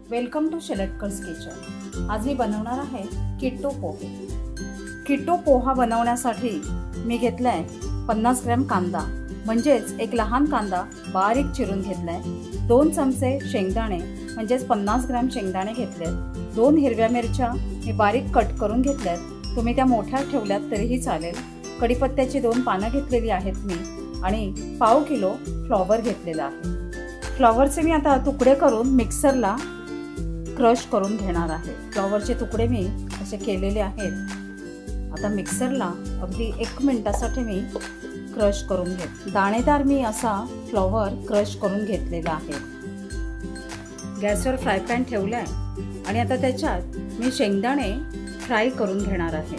Welcome to शेलटकर्स kitchen. आज मी बनवणार आहे किट्टू पोहे। किट्टू पोहा बनवण्यासाठी मी घेतलाय 50 ग्रॅम कांदा, म्हणजेच एक लहान कांदा बारीक चिरून घेतलाय। 2 चमचे शेंगदाणे म्हणजेच 50 ग्रॅम शेंगदाणे घेतलेत। 2 हिरव्या मिरच्या मी बारीक कट करून घेतल्यात, तुम्ही त्या मोठ्या ठेवल्यात तरीही चालेल। कढीपत्त्याची 2 पानं घेतलेली आहेत मी आणि पाव किलो फ्लॉवर घेतलेला आहे। फ्लॉवरचे मी आता तुकडे करून मिक्सरला क्रश करून घेणार आहे। फ्लॉवरचे तुकडे मी असे केलेले आहेत। आता मिक्सरला अगदी 1 मिनिटासाठी मी क्रश करून घेते। दाणेदार मी असा फ्लॉवर क्रश करून घेतलेला आहे। गॅसवर फ्राय पॅन ठेवला आहे आणि आता त्याच्यात मी शेंगदाणे फ्राय करून घेणार आहे।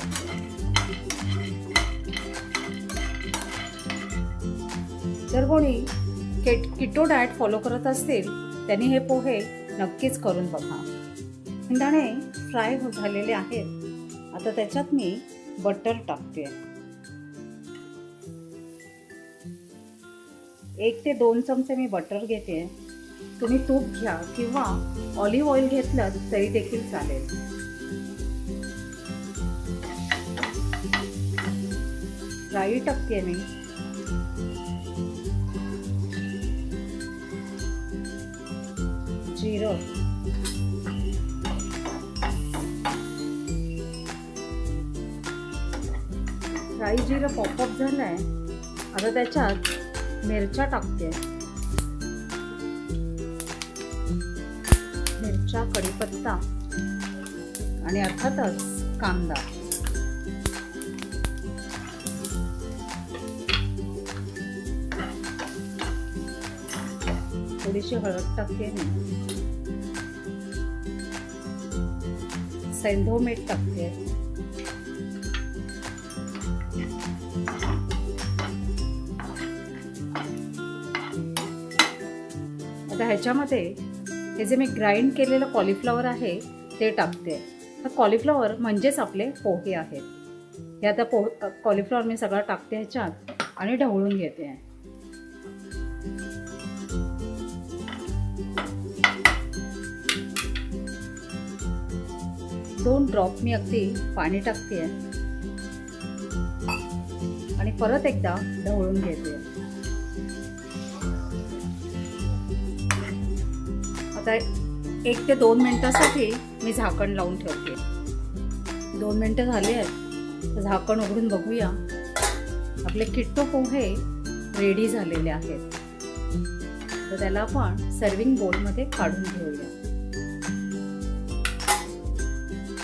जर कोणी किटो डाएट फॉलो करत असतील त्यांनी हे पोहे नक्कीच करून बघा। शेंगदाणे फ्राय झालेले आहेत। आता त्याच्यात मी बटर टाकते। 1 ते 2 चमचे मी बटर घेते। तुम्ही तूप घ्या किंवा ऑलिव्ह ऑइल घेतलं तरी देखील चालेल। राई टाकते मी। जिरं, राई जिरं पॉपअप झालंय। आता त्याच्यात मिरच्या टाकते। मिरच्या, कढीपत्ता आणि अर्थातच कांदा। थोडीशी हळद टाकते मी। सेंधव मीठ टाकते। आता ह्याच्यामध्ये हे जे मी ग्राइंड केलेलं कॉलीफ्लॉवर आहे ते टाकते। हा कॉलीफ्लॉवर म्हणजेच आपले पोहे आहेत। हे आता कॉलीफ्लॉवर मी सगळं टाकते ह्याच्यात आणि ढवळून घेते। 2 ड्रॉप मी अगदी पाणी टाकते आणि परत एकदा ढवळून घेते। आता 1 ते 2 मिनिटासाठी मी झाकण लावून ठेवते। 2 मिनिटं झाली आहेत। झाकण उघडून बघूया। आपले किट्टू पोहे रेडी झालेले आहेत। तर त्याला आपण सर्विंग बोलमध्ये काढून घेऊया।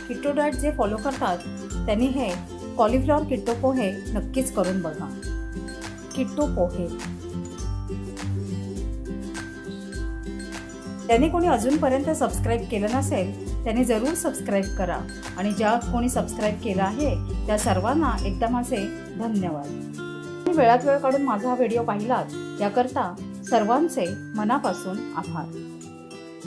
किट्टू डाएट जे फॉलो करतात त्यांनी हे कॉलीफ्लॉवर किट्टू पोहे नक्कीच करून बघा। किट्टू पोहे त्यांनी कोणी अजूनपर्यंत सबस्क्राईब केलं नसेल त्यांनी जरूर सबस्क्राईब करा आणि ज्या कोणी सबस्क्राईब केलं आहे त्या सर्वांना एकदा माझे धन्यवाद। वेळात वेळ काढून माझा हा व्हिडिओ पाहिलात याकरता सर्वांचे मनापासून आभार।